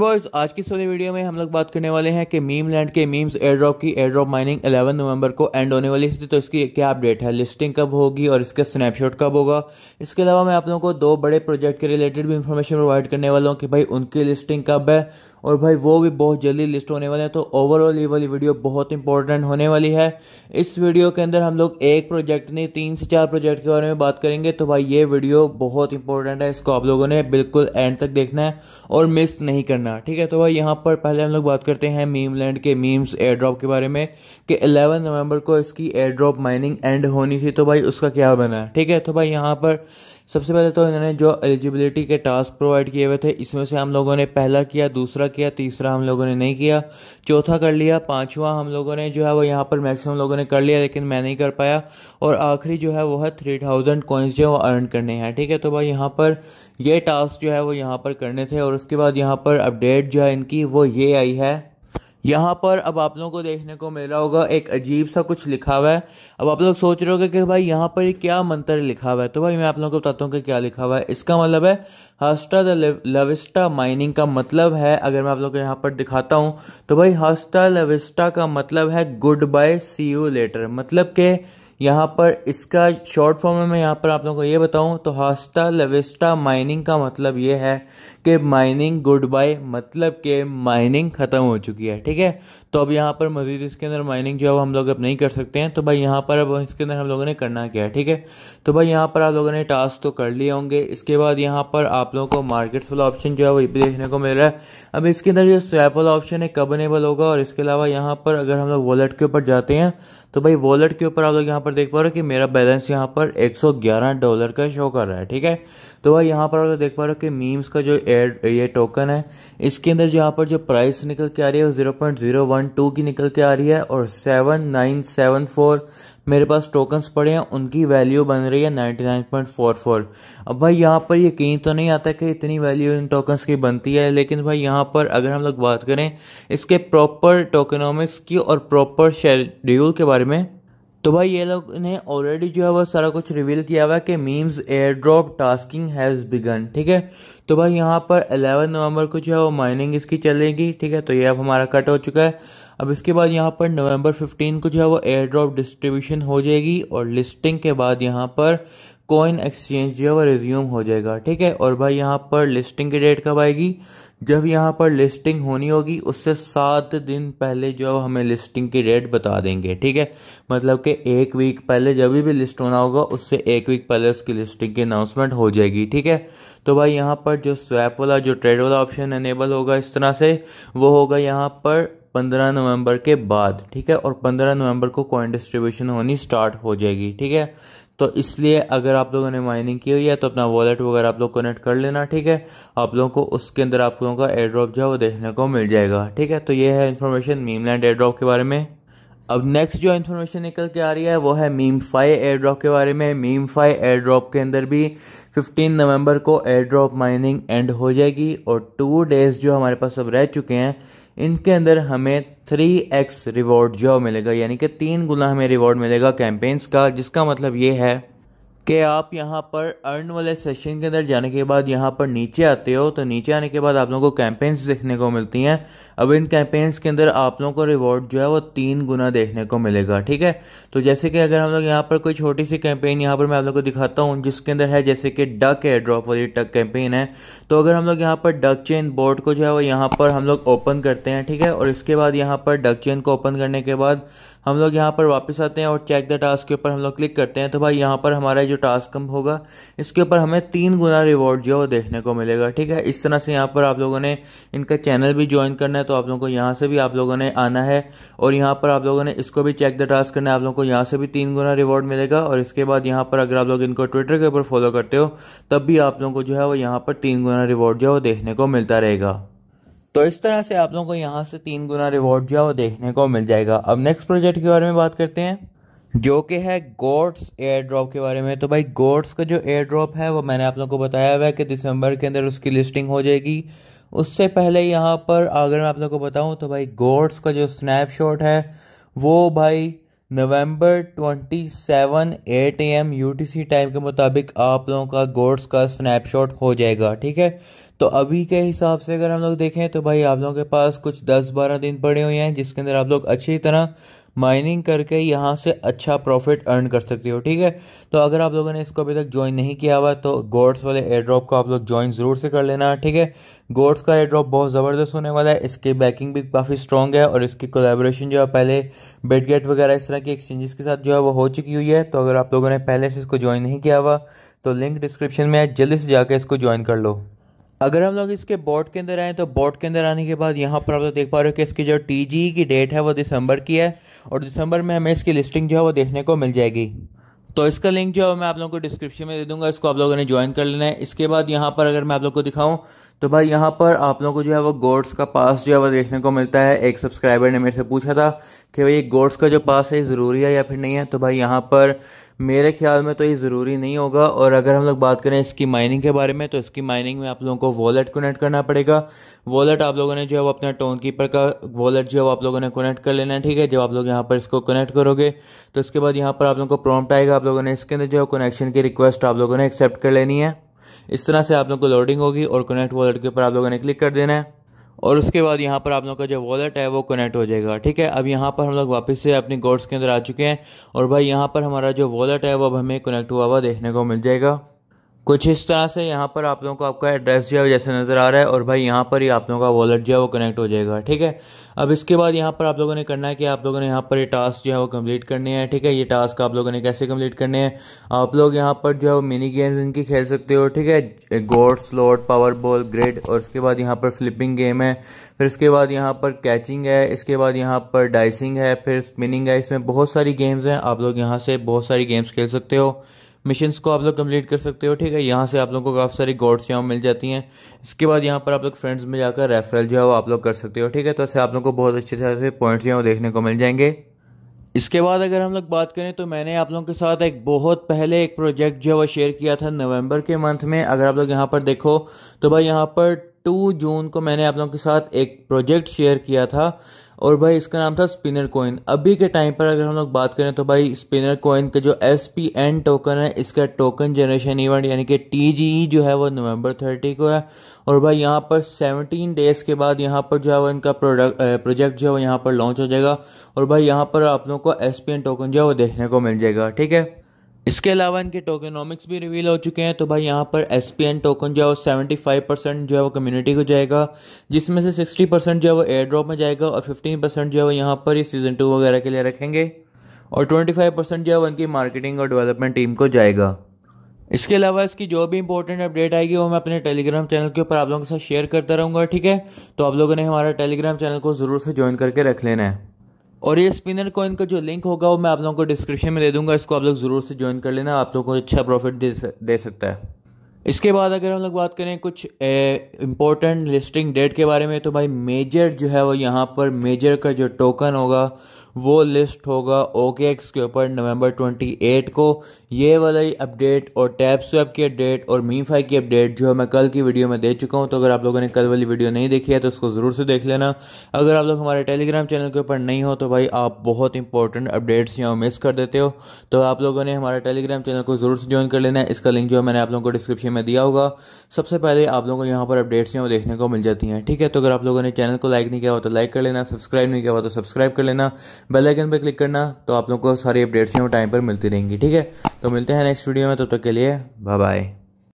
Boys आज की इस वाली वीडियो में हम लोग बात करने वाले हैं कि मीम लैंड के मीम्स एयर ड्रॉप की एयर ड्रॉप माइनिंग 11 नवंबर को एंड होने वाली थी। तो इसकी क्या अपडेट है, लिस्टिंग कब होगी और इसका स्नैपशॉट कब होगा। इसके अलावा मैं आप लोगों को दो बड़े प्रोजेक्ट के रिलेटेड भी इंफॉर्मेशन प्रोवाइड करने वाला हूँ कि भाई उनकी लिस्टिंग कब है और भाई वो भी बहुत जल्दी लिस्ट होने वाले हैं। तो ओवरऑल ये वाली वीडियो बहुत इंपॉर्टेंट होने वाली है। इस वीडियो के अंदर हम लोग एक प्रोजेक्ट नहीं 3 से 4 प्रोजेक्ट के बारे में बात करेंगे। तो भाई ये वीडियो बहुत इंपॉर्टेंट है, इसको आप लोगों ने बिल्कुल एंड तक देखना है और मिस नहीं करना, ठीक है। तो भाई यहाँ पर पहले हम लोग बात करते हैं मीम लैंड के मीम्स एयर ड्रॉप के बारे में कि 11 नवंबर को इसकी एयर ड्रॉप माइनिंग एंड होनी थी। तो भाई उसका क्या बना, ठीक है। तो भाई यहाँ पर सबसे पहले तो इन्होंने जो एलिजिबिलिटी के टास्क प्रोवाइड किए हुए थे इसमें से हम लोगों ने पहला किया, दूसरा किया, तीसरा हम लोगों ने नहीं किया, चौथा कर लिया, पांचवा हम लोगों ने जो है वो यहाँ पर मैक्सिमम लोगों ने कर लिया लेकिन मैं नहीं कर पाया, और आखिरी जो है वो है 3000 कॉइन्स जो है वो अर्न करने हैं, ठीक है। तो भाई यहाँ पर ये टास्क जो है वो यहाँ पर करने थे और उसके बाद यहाँ पर अपडेट जो है इनकी वो ये आई है। यहाँ पर अब आप लोगों को देखने को मिल रहा होगा एक अजीब सा कुछ लिखा हुआ है। अब आप लोग सोच रहे होंगे कि भाई यहाँ पर क्या मंत्र लिखा हुआ है। तो भाई मैं आप लोगों को बताता हूँ कि क्या लिखा हुआ है। इसका मतलब है हास्टा द लविस्टा माइनिंग का मतलब है, अगर मैं आप लोगों को यहाँ पर दिखाता हूँ तो भाई हास्टा लविस्टा का मतलब है good bye see you later. मतलब कि यहाँ पर इसका शॉर्ट फॉर्म में मैं यहाँ पर आप लोगों को ये बताऊं तो हास्टा लविस्टा माइनिंग का मतलब ये है कि माइनिंग गुड बाय, मतलब कि माइनिंग खत्म हो चुकी है, ठीक है। तो अब यहाँ पर मजीद इसके अंदर माइनिंग जो है हम लोग अब नहीं कर सकते हैं। तो भाई यहाँ पर अब इसके अंदर हम लोगों ने करना क्या है, ठीक है। तो भाई यहाँ पर आप लोगों ने टास्क तो कर लिए होंगे। इसके बाद यहाँ पर आप लोगों को मार्केट्स वाला ऑप्शन जो है वो भी देखने को मिल रहा है। अब इसके अंदर जो स्वैप वाला ऑप्शन है कब इनेबल होगा, और इसके अलावा यहाँ पर अगर हम लोग वॉलेट के ऊपर जाते हैं तो भाई वॉलेट के ऊपर आप लोग यहाँ पर देख पा रहे हो कि मेरा बैलेंस यहाँ पर $111 का शो कर रहा है, ठीक है। तो भाई यहाँ पर आप लोग देख पा रहे हो कि मीम्स का जो ये टोकन है इसके अंदर जो यहाँ पर जो प्राइस निकल के आ रही है वो 0.012 की निकल के आ रही है, और 7974 मेरे पास टोकन्स पड़े हैं, उनकी वैल्यू बन रही है 99.44। अब भाई यहाँ पर यकीन तो नहीं आता कि इतनी वैल्यू इन टोकन्स की बनती है, लेकिन भाई यहाँ पर अगर हम लोग बात करें इसके प्रॉपर टोकेनोमिक्स की और प्रॉपर शेड्यूल के बारे में, तो भाई ये लोग ने ऑलरेडी जो है वो सारा कुछ रिवील किया हुआ है कि memes air drop tasking has begun, ठीक है। तो भाई यहाँ पर 11 नवंबर को जो है वो माइनिंग इसकी चलेगी, ठीक है। तो ये अब हमारा कट हो चुका है। अब इसके बाद यहाँ पर नवंबर 15 को जो है वो एयर ड्रॉप डिस्ट्रीब्यूशन हो जाएगी और लिस्टिंग के बाद यहाँ पर कॉइन एक्सचेंज जो है वो रिज्यूम हो जाएगा, ठीक है। और भाई यहाँ पर लिस्टिंग की डेट कब आएगी, जब यहाँ पर लिस्टिंग होनी होगी उससे 7 दिन पहले जो है हमें लिस्टिंग की डेट बता देंगे, ठीक है। मतलब कि 1 वीक पहले जब भी लिस्ट होना होगा उससे 1 वीक पहले उसकी लिस्टिंग की अनाउंसमेंट हो जाएगी, ठीक है। तो भाई यहाँ पर जो स्वैप वाला जो ट्रेड वाला ऑप्शन एनेबल होगा इस तरह से, वो होगा यहाँ पर 15 नवंबर के बाद, ठीक है। और 15 नवंबर को कॉइन डिस्ट्रीब्यूशन होनी स्टार्ट हो जाएगी, ठीक है। तो इसलिए अगर आप लोगों ने माइनिंग की हुई है तो अपना वॉलेट वगैरह आप लोग कनेक्ट कर लेना, ठीक है। आप लोगों को उसके अंदर आप लोगों का एयर ड्रॉप जो है वो देखने को मिल जाएगा, ठीक है। तो ये है information meme land air drop के बारे में। अब नेक्स्ट जो इन्फॉर्मेशन निकल के आ रही है वो है मीम फाई एयर ड्रॉप के बारे में। मीम फाई एयर ड्रॉप के अंदर भी 15 नवंबर को एयर ड्रॉप माइनिंग एंड हो जाएगी और 2 डेज जो हमारे पास अब रह चुके हैं इनके अंदर हमें 3x रिवॉर्ड जो मिलेगा, यानी कि 3 गुना हमें रिवॉर्ड मिलेगा कैंपेन्स का। जिसका मतलब ये है कि आप यहाँ पर अर्न वाले सेशन के अंदर जाने के बाद यहाँ पर नीचे आते हो तो नीचे आने के बाद आप लोगों को कैंपेन्स देखने को मिलती हैं। अब इन कैंपेन्स के अंदर आप लोगों को रिवॉर्ड जो है वो 3 गुना देखने को मिलेगा, ठीक है। तो जैसे कि अगर हम लोग यहाँ पर कोई छोटी सी कैंपेन यहाँ पर मैं आप लोगों को दिखाता हूँ जिसके अंदर है जैसे कि डक एयर ड्रॉप वाली डक कैंपेन है। तो अगर हम लोग यहाँ पर डक चेन बोर्ड को जो है वो यहाँ पर हम लोग ओपन करते हैं, ठीक है। और इसके बाद यहाँ पर डक चेन को ओपन करने के बाद हम लोग यहाँ पर वापस आते हैं और चेक द टास्क के ऊपर हम लोग क्लिक करते हैं। तो भाई यहाँ पर हमारा जो टास्क होगा इसके ऊपर हमें 3 गुना रिवॉर्ड जो है वो देखने को मिलेगा, ठीक है। इस तरह से यहाँ पर आप लोगों ने इनका चैनल भी ज्वाइन करना है तो आप लोगों को यहाँ से भी आप लोगों ने आना है और यहाँ पर आप लोगों ने इसको भी चेक द टास्क करना है। आप लोगों को यहाँ से भी 3 गुना रिवॉर्ड मिलेगा और इसके बाद यहाँ पर अगर आप लोग इनको ट्विटर के ऊपर फॉलो करते हो तब भी आप लोगों को जो है वो यहाँ पर 3 गुना रिवॉर्ड जो है वो देखने को मिलता रहेगा। तो इस तरह से आप लोगों को यहाँ से 3 गुना रिवॉर्ड जो है वो देखने को मिल जाएगा। अब नेक्स्ट प्रोजेक्ट के बारे में बात करते हैं जो कि है गोट्स एयर ड्रॉप के बारे में। तो भाई गोट्स का जो एयर ड्रॉप है वो मैंने आप लोगों को बताया हुआ है कि दिसंबर के अंदर उसकी लिस्टिंग हो जाएगी। उससे पहले यहाँ पर अगर मैं आप लोगों को बताऊँ तो भाई गोट्स का जो स्नैपशॉट है वो भाई नवंबर 27 8 AM UTC टाइम के मुताबिक आप लोगों का गोड्स का स्नैपशॉट हो जाएगा। ठीक है, तो अभी के हिसाब से अगर हम लोग देखें तो भाई आप लोगों के पास कुछ 10-12 दिन पड़े हुए हैं जिसके अंदर आप लोग अच्छी तरह माइनिंग करके यहाँ से अच्छा प्रॉफिट अर्न कर सकते हो। ठीक है, तो अगर आप लोगों ने इसको अभी तक ज्वाइन नहीं किया हुआ तो गोड्स वाले एयर ड्रॉप को आप लोग ज्वाइन ज़रूर से कर लेना। ठीक है, गोड्स का एयर ड्रॉप बहुत ज़बरदस्त होने वाला है, इसकी बैकिंग भी काफ़ी स्ट्रॉन्ग है और इसकी कोलैबोरेशन जो है पहले बिटगेट वगैरह इस तरह की एक्सचेंजेस के साथ जो है वो हो चुकी हुई है। तो अगर आप लोगों ने पहले से इसको ज्वाइन नहीं किया हुआ तो लिंक डिस्क्रिप्शन में है, जल्दी से जाकर इसको ज्वाइन कर लो। अगर हम लोग इसके बोर्ड के अंदर आए तो बोर्ड के अंदर आने के बाद यहाँ पर आप लोग देख पा रहे हो कि इसकी जो TGE की डेट है वो दिसंबर की है और दिसंबर में हमें इसकी लिस्टिंग जो है वो देखने को मिल जाएगी। तो इसका लिंक जो है मैं आप लोगों को डिस्क्रिप्शन में दे दूंगा, इसको आप लोगों ने ज्वाइन कर लेना है। इसके बाद यहाँ पर अगर मैं आप लोग को दिखाऊं तो भाई यहाँ पर आप लोगों को जो है वो गोड्स का पास जो है वो देखने को मिलता है। एक सब्सक्राइबर ने मेरे से पूछा था कि भाई गोड्स का जो पास है ज़रूरी है या फिर नहीं है, तो भाई यहाँ पर मेरे ख्याल में तो ये ज़रूरी नहीं होगा। और अगर हम लोग बात करें इसकी माइनिंग के बारे में तो इसकी माइनिंग में आप लोगों को वॉलेट कनेक्ट करना पड़ेगा। वॉलेट आप लोगों ने जो है वो अपना टोन कीपर का वॉलेट जो है वो आप लोगों ने कनेक्ट कर लेना है। ठीक है, जब आप लोग यहाँ पर इसको कनेक्ट करोगे तो इसके बाद यहाँ पर आप लोगों को प्रॉम्प्ट आएगा, आप लोगों ने इसके अंदर जो है कनेक्शन की रिक्वेस्ट आप लोगों ने एक्सेप्ट कर लेनी है। इस तरह से आप लोगों को लोडिंग होगी और कनेक्ट वॉलेट के ऊपर आप लोगों ने क्लिक कर देना है और उसके बाद यहाँ पर आप लोगों का जो वॉलेट है वो कनेक्ट हो जाएगा। ठीक है, अब यहाँ पर हम लोग वापस से अपनी गोड्स के अंदर आ चुके हैं और भाई यहाँ पर हमारा जो वॉलेट है वो अब हमें कनेक्ट हुआ हुआ देखने को मिल जाएगा। कुछ इस तरह से यहाँ पर आप लोगों को आपका एड्रेस जो है जैसे नज़र आ रहा है और भाई यहाँ पर ही आप लोगों का वॉलेट जो है वो कनेक्ट हो जाएगा। ठीक है, अब इसके बाद यहाँ पर आप लोगों ने करना है कि आप लोगों ने यहाँ पर ये टास्क जो है वो कंप्लीट करने हैं। ठीक है, ये टास्क आप लोगों ने कैसे कंप्लीट करने हैं, आप लोग यहाँ पर जो है वो मिनी गेम्स इनकी खेल सकते हो। ठीक है, गोड स्लॉट, पावर बॉल, ग्रिड और उसके बाद यहाँ पर फ्लिपिंग गेम है, फिर इसके बाद यहाँ पर कैचिंग है, इसके बाद यहाँ पर डाइसिंग है, फिर स्पिनिंग है। इसमें बहुत सारी गेम्स हैं, आप लोग यहाँ से बहुत सारी गेम्स खेल सकते हो, मिशंस को आप लोग कंप्लीट कर सकते हो। ठीक है, यहाँ से आप लोगों को काफ़ी सारी गोड्स यहाँ मिल जाती हैं। इसके बाद यहाँ पर आप लोग फ्रेंड्स में जाकर रेफरल जो है वो आप लोग कर सकते हो। ठीक है, तो ऐसे आप लोग को बहुत अच्छी तरह से पॉइंट्स जो है वो देखने को मिल जाएंगे। इसके बाद अगर हम लोग बात करें तो मैंने आप लोगों के साथ एक बहुत पहले एक प्रोजेक्ट जो है वो शेयर किया था नवंबर के मंथ में। अगर आप लोग यहाँ पर देखो तो भाई यहाँ पर 2 जून को मैंने आप लोगों के साथ एक प्रोजेक्ट शेयर किया था और भाई इसका नाम था स्पिनर कॉइन। अभी के टाइम पर अगर हम लोग बात करें तो भाई स्पिनर कॉइन का जो SPN टोकन है, इसका टोकन जनरेशन इवेंट यानी कि TGE जो है वो नवंबर 30 को है और भाई यहाँ पर 17 डेज के बाद यहाँ पर जो है वो इनका प्रोजेक्ट जो है वो यहाँ पर लॉन्च हो जाएगा और भाई यहाँ पर आप लोगों को SPN टोकन जो है वो देखने को मिल जाएगा। ठीक है, इसके अलावा इनके टोकेनोमिक्स भी रिवील हो चुके हैं। तो भाई यहाँ पर SPN टोकन जो है वो 75% जो है वो कम्युनिटी को जाएगा, जिसमें से 60% जो है वो एयर ड्रॉप में जाएगा और 15% जो है वो यहाँ पर ही सीजन 2 वगैरह के लिए रखेंगे और 25% जो है वो इनकी मार्केटिंग और डेवलपमेंट टीम को जाएगा। इसके अलावा इसकी जो भी इंपॉर्टेंट अपडेट आएगी वो मैं अपने टेलीग्राम चैनल के ऊपर आप लोगों के साथ शेयर करता रहूँगा। ठीक है, तो आप लोगों ने हमारा टेलीग्राम चैनल को ज़रूर से ज्वाइन करके रख लेना है और ये स्पिनर कॉइन का जो लिंक होगा वो मैं आप लोगों को डिस्क्रिप्शन में दे दूंगा, इसको आप लोग ज़रूर से ज्वाइन कर लेना, आप लोगों को अच्छा प्रॉफिट दे सकता है। इसके बाद अगर हम लोग बात करें कुछ इम्पोर्टेंट लिस्टिंग डेट के बारे में तो भाई मेजर जो है वो यहाँ पर मेजर का जो टोकन होगा वो लिस्ट होगा OKX के ऊपर नवंबर 28 को। ये वाला अपडेट और टैप स्वैप की अपडेट और मीफाई की अपडेट जो है मैं कल की वीडियो में दे चुका हूँ, तो अगर आप लोगों ने कल वाली वीडियो नहीं देखी है तो उसको ज़रूर से देख लेना। अगर आप लोग हमारे टेलीग्राम चैनल के ऊपर नहीं हो तो भाई आप बहुत इंपॉर्टेंट अपडेट्स यहाँ मिस कर देते हो, तो आप लोगों ने हमारे टेलीग्राम चैनल को ज़रूर से ज्वाइन कर लेना है। इसका लिंक जो है मैंने आप लोगों को डिस्क्रिप्शन में दिया होगा। सबसे पहले आप लोगों को यहाँ पर अपडेट्स यहाँ देखने को मिल जाती हैं। ठीक है, तो अगर आप लोगों ने चैनल को लाइक नहीं किया हो तो लाइक कर लेना, सब्सक्राइब नहीं किया हो तो सब्सक्राइब कर लेना, बेल आइकन पर क्लिक करना, तो आप लोगों को सारी अपडेट्स यहाँ टाइम पर मिलती रहेंगी। ठीक है, तो मिलते हैं नेक्स्ट वीडियो में, तब तक के लिए बाय बाय।